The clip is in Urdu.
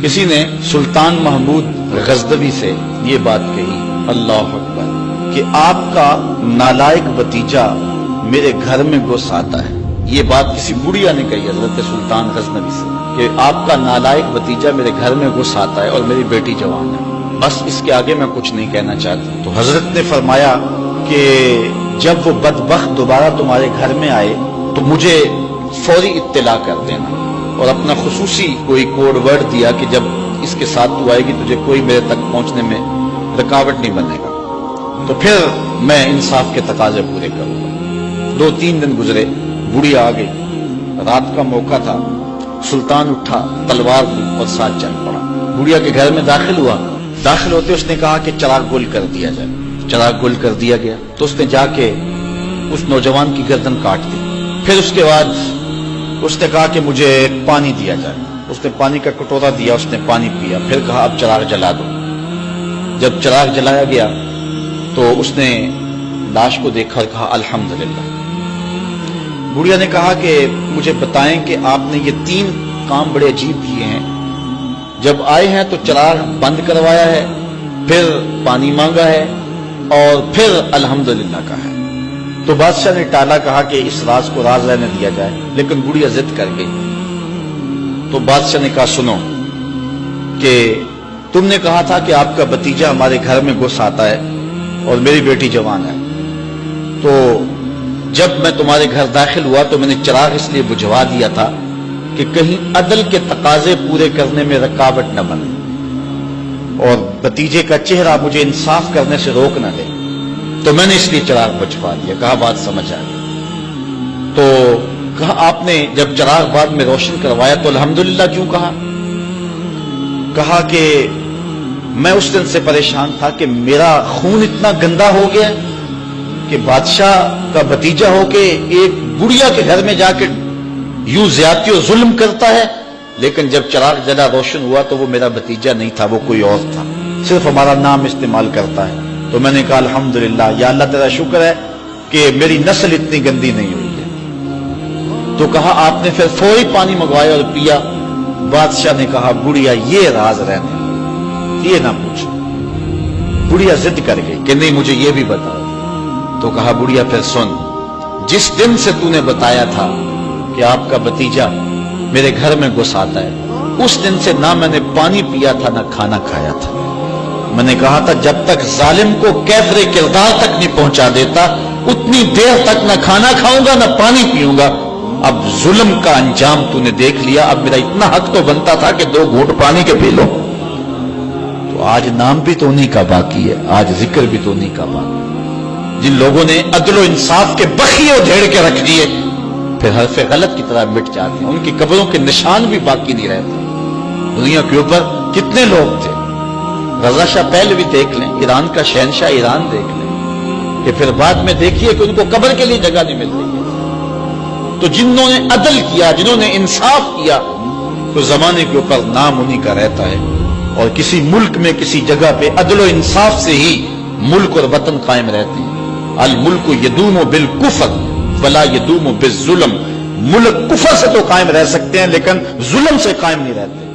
کسی نے سلطان محمود غزنوی سے یہ بات کہی، اللہ اکبر، کہ آپ کا نالائق بھتیجا میرے گھر میں گھس آتا ہے۔ یہ بات کسی بڑھیا نے کہی حضرت سلطان غزنوی سے کہ آپ کا نالائق بھتیجا میرے گھر میں گھس آتا ہے اور میری بیٹی جوان ہے، بس اس کے آگے میں کچھ نہیں کہنا چاہتا۔ تو حضرت نے فرمایا کہ جب وہ بدبخت دوبارہ تمہارے گھر میں آئے تو مجھے فوری اطلاع کر دینا، اور اپنا خصوصی کوئی کوڈ ورڈ دیا کہ جب اس کے ساتھ تو آئے گی تجھے کوئی میرے تک پہنچنے میں رکاوٹ نہیں بنے گا، تو پھر میں انصاف کے تقاضے پورے کروں گا۔ 2-3 دن گزرے، بڑھیا آ گئی، رات کا موقع تھا، سلطان اٹھا، تلوار لی اور ساتھ چل پڑا۔ بڑھیا کے گھر میں داخل ہوا، داخل ہوتے اس نے کہا کہ چراغ گل کر دیا جائے۔ چراغ گل کر دیا گیا تو اس نے جا کے اس نوجوان کی گردن کاٹ دی۔ پھر اس کے بعد اس نے کہا کہ مجھے پانی دیا جائے، اس نے پانی کا کٹورا دیا، اس نے پانی پیا، پھر کہا اب چراغ جلا دو۔ جب چراغ جلایا گیا تو اس نے لاش کو دیکھا اور کہا الحمدللہ۔ بڑھیا نے کہا کہ مجھے بتائیں کہ آپ نے یہ 3 کام بڑے عجیب کیے ہیں، جب آئے ہیں تو چراغ بند کروایا ہے، پھر پانی مانگا ہے، اور پھر الحمدللہ کہا ہے۔ تو بادشاہ نے ٹالا، کہا کہ اس راز کو راز رہنے دیا جائے، لیکن بڑھیا ضد کر گئی۔ تو بادشاہ نے کہا سنو کہ تم نے کہا تھا کہ آپ کا بھتیجا ہمارے گھر میں گھس آتا ہے اور میری بیٹی جوان ہے، تو جب میں تمہارے گھر داخل ہوا تو میں نے چراغ اس لیے بجھوا دیا تھا کہ کہیں عدل کے تقاضے پورے کرنے میں رکاوٹ نہ بنے اور بھتیجے کا چہرہ مجھے انصاف کرنے سے روک نہ دے، تو میں نے اس لیے چراغ بجھوا دیا۔ کہا بات سمجھ آ گئی۔ تو کہا آپ نے جب چراغ بعد میں روشن کروایا تو الحمدللہ کیوں کہا؟ کہا کہ میں اس دن سے پریشان تھا کہ میرا خون اتنا گندا ہو گیا کہ بادشاہ کا بھتیجا ہو کے ایک بڑھیا کے گھر میں جا کے یوں زیادتی و ظلم کرتا ہے، لیکن جب چراغ جلا روشن ہوا تو وہ میرا بھتیجا نہیں تھا، وہ کوئی اور تھا، صرف ہمارا نام استعمال کرتا ہے۔ تو میں نے کہا الحمدللہ، یا اللہ تیرا شکر ہے کہ میری نسل اتنی گندی نہیں ہوئی ہے۔ تو کہا آپ نے پھر فوری پانی منگوایا اور پیا۔ بادشاہ نے کہا بڑھیا یہ راز رہنے یہ نہ پوچھو۔ بڑھیا ضد کر گئی کہ نہیں مجھے یہ بھی بتاؤ۔ تو کہا بڑھیا پھر سن، جس دن سے تو نے بتایا تھا کہ آپ کا بھتیجا میرے گھر میں گھس آتا ہے، اس دن سے نہ میں نے پانی پیا تھا نہ کھانا کھایا تھا۔ میں نے کہا تھا جب تک ظالم کو کیفر کردار تک نہیں پہنچا دیتا اتنی دیر تک نہ کھانا کھاؤں گا نہ پانی پیوں گا۔ اب ظلم کا انجام تو نے دیکھ لیا، اب میرا اتنا حق تو بنتا تھا کہ 2 گھونٹ پانی کے پی لو۔ تو آج نام بھی تو انہی کا باقی ہے، آج ذکر بھی تو انہی کا باقی ہے۔ جن لوگوں نے عدل و انصاف کے بخیے ڈھیڑ کے رکھ دیے پھر حرف غلط کی طرح مٹ جاتے ہیں، ان کی قبروں کے نشان بھی باقی نہیں رہتے۔ دنیا کے اوپر کتنے لوگ تھے، رضا شاہ پہلوی دیکھ لیں، ایران کا شہنشاہ ایران دیکھ لیں، کہ پھر بعد میں دیکھیے کہ ان کو قبر کے لیے جگہ نہیں مل رہی ہے۔ تو جنہوں نے عدل کیا، جنہوں نے انصاف کیا، تو زمانے کے اوپر نام انہی کا رہتا ہے، اور کسی ملک میں کسی جگہ پہ عدل و انصاف سے ہی ملک اور وطن قائم رہتے ہیں۔ الملک یدوم بالکفر ولا یدوم بالظلم، ملک کفر سے تو قائم رہ سکتے ہیں لیکن ظلم سے قائم نہیں رہتے۔